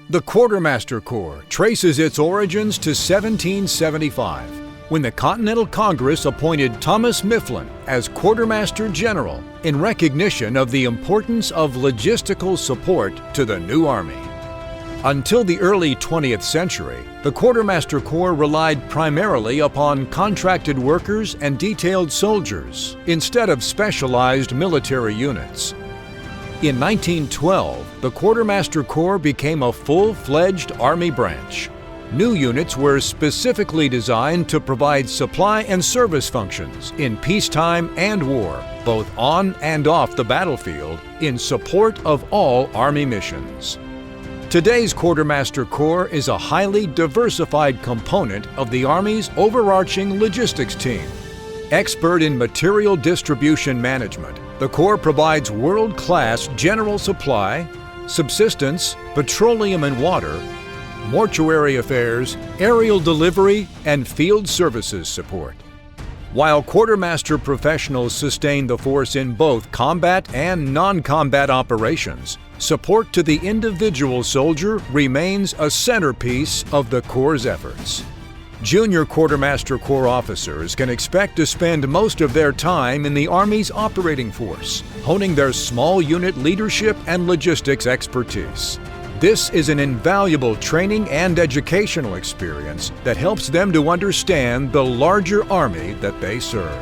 The Quartermaster Corps traces its origins to 1775, when the Continental Congress appointed Thomas Mifflin as Quartermaster General in recognition of the importance of logistical support to the new Army. Until the early 20th century, the Quartermaster Corps relied primarily upon contracted workers and detailed soldiers instead of specialized military units. In 1912, the Quartermaster Corps became a full-fledged Army branch. New units were specifically designed to provide supply and service functions in peacetime and war, both on and off the battlefield, in support of all Army missions. Today's Quartermaster Corps is a highly diversified component of the Army's overarching logistics team. Expert in material distribution management, the Corps provides world-class general supply, subsistence, petroleum and water, mortuary affairs, aerial delivery, and field services support. While Quartermaster professionals sustain the force in both combat and non-combat operations, support to the individual soldier remains a centerpiece of the Corps' efforts. Junior Quartermaster Corps officers can expect to spend most of their time in the Army's operating force, honing their small unit leadership and logistics expertise. This is an invaluable training and educational experience that helps them to understand the larger Army that they serve.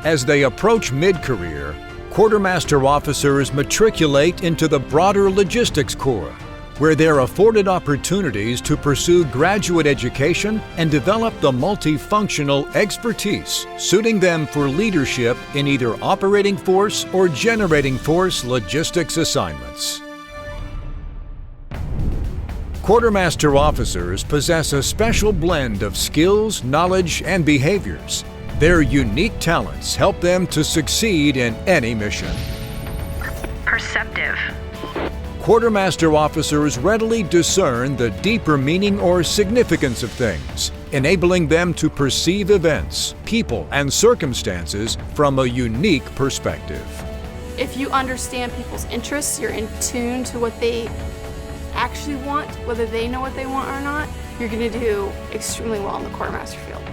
As they approach mid-career, Quartermaster officers matriculate into the broader Logistics Corps, where they're afforded opportunities to pursue graduate education and develop the multifunctional expertise suiting them for leadership in either operating force or generating force logistics assignments. Quartermaster officers possess a special blend of skills, knowledge, and behaviors. Their unique talents help them to succeed in any mission. Perceptive. Quartermaster officers readily discern the deeper meaning or significance of things, enabling them to perceive events, people, and circumstances from a unique perspective. If you understand people's interests, you're in tune to what they actually want, whether they know what they want or not, you're going to do extremely well in the Quartermaster field.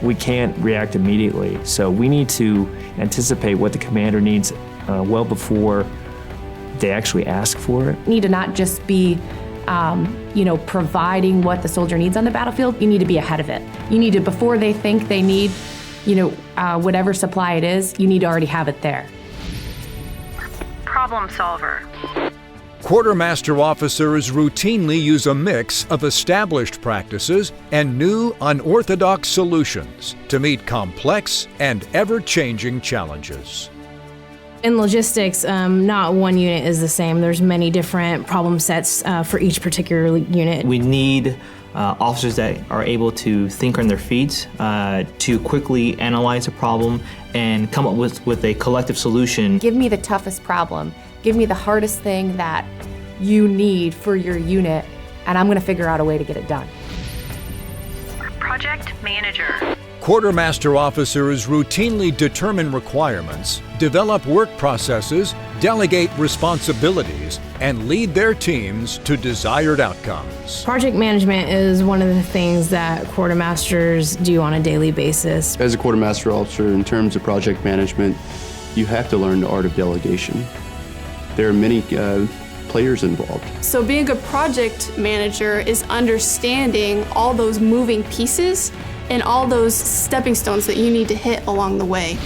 We can't react immediately, so we need to anticipate what the commander needs well before they actually ask for it. You need to not just be, providing what the soldier needs on the battlefield. You need to be ahead of it. You need to, before they think they need, whatever supply it is, you need to already have it there. Problem solver. Quartermaster officers routinely use a mix of established practices and new, unorthodox solutions to meet complex and ever-changing challenges. In logistics, not one unit is the same. There's many different problem sets for each particular unit. We need officers that are able to think on their feet, to quickly analyze a problem and come up with a collective solution. Give me the toughest problem. Give me the hardest thing that you need for your unit, and I'm going to figure out a way to get it done. Project manager. Quartermaster officers routinely determine requirements, develop work processes, delegate responsibilities, and lead their teams to desired outcomes. Project management is one of the things that quartermasters do on a daily basis. As a quartermaster officer, in terms of project management, you have to learn the art of delegation. There are many players involved. So being a good project manager is understanding all those moving pieces and all those stepping stones that you need to hit along the way.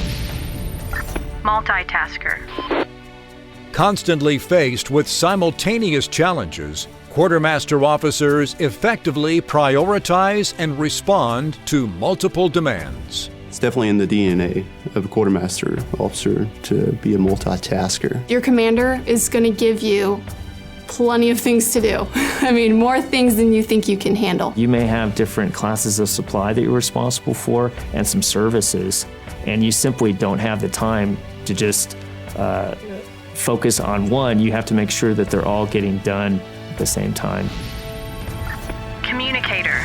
Multitasker. Constantly faced with simultaneous challenges, Quartermaster officers effectively prioritize and respond to multiple demands. It's definitely in the DNA of a quartermaster officer to be a multitasker. Your commander is going to give you plenty of things to do. I mean, more things than you think you can handle. You may have different classes of supply that you're responsible for and some services, and you simply don't have the time to just focus on one. You have to make sure that they're all getting done at the same time. Communicator.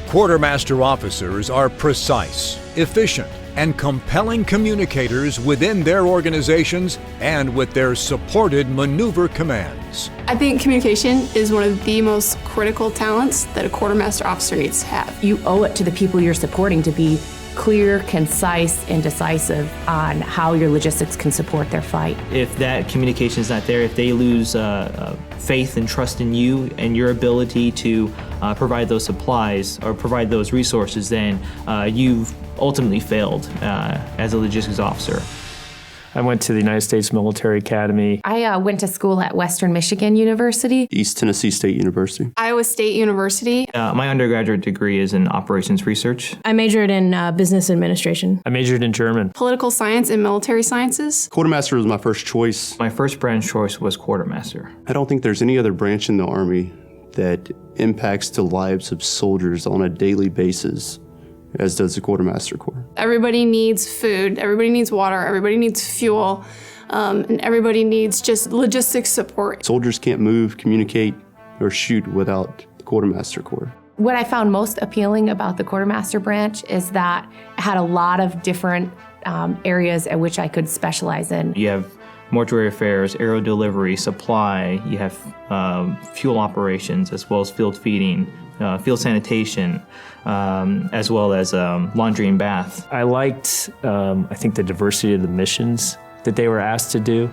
Quartermaster officers are precise, efficient, and compelling communicators within their organizations and with their supported maneuver commands. I think communication is one of the most critical talents that a quartermaster officer needs to have. You owe it to the people you're supporting to be clear, concise, and decisive on how your logistics can support their fight. If that communication is not there, if they lose faith and trust in you and your ability to provide those supplies or provide those resources, then you've ultimately failed as a logistics officer. I went to the United States Military Academy. I went to school at Western Michigan University. East Tennessee State University. Iowa State University. My undergraduate degree is in operations research. I majored in business administration. I majored in German. Political science and military sciences. Quartermaster was my first choice. My first branch choice was Quartermaster. I don't think there's any other branch in the Army that impacts the lives of soldiers on a daily basis as does the Quartermaster Corps. Everybody needs food, everybody needs water, everybody needs fuel, and everybody needs just logistics support. Soldiers can't move, communicate, or shoot without the Quartermaster Corps. What I found most appealing about the Quartermaster branch is that it had a lot of different areas at which I could specialize in. You have mortuary affairs, aero delivery, supply, you have fuel operations, as well as field feeding, field sanitation, as well as laundry and bath. I liked, I think, the diversity of the missions that they were asked to do.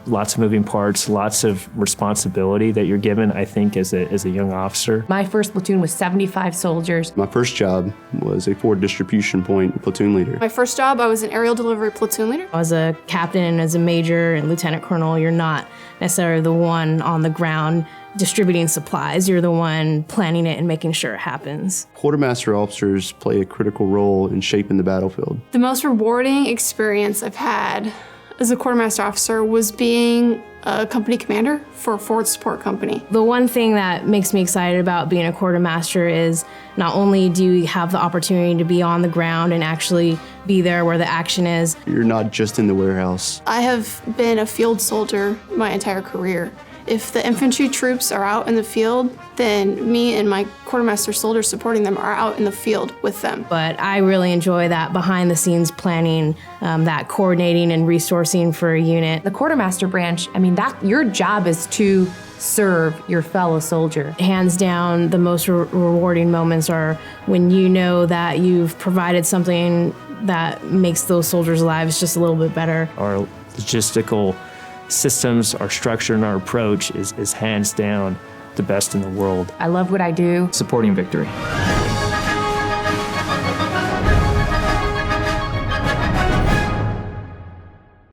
Lots of moving parts, lots of responsibility that you're given, I think, as a young officer. My first platoon was 75 soldiers. My first job was a forward distribution point platoon leader. My first job, I was an aerial delivery platoon leader. As a captain and as a major and lieutenant colonel, you're not necessarily the one on the ground distributing supplies. You're the one planning it and making sure it happens. Quartermaster officers play a critical role in shaping the battlefield. The most rewarding experience I've had as a quartermaster officer was being a company commander for a forward support company. The one thing that makes me excited about being a quartermaster is not only do you have the opportunity to be on the ground and actually be there where the action is. You're not just in the warehouse. I have been a field soldier my entire career. If the infantry troops are out in the field, then me and my quartermaster soldiers supporting them are out in the field with them. But I really enjoy that behind the scenes planning, that coordinating and resourcing for a unit. The Quartermaster branch, I mean, that your job is to serve your fellow soldier. Hands down, the most rewarding moments are when you know that you've provided something that makes those soldiers' lives just a little bit better. Our logistical systems, our structure, and our approach is hands down the best in the world. I love what I do. Supporting victory.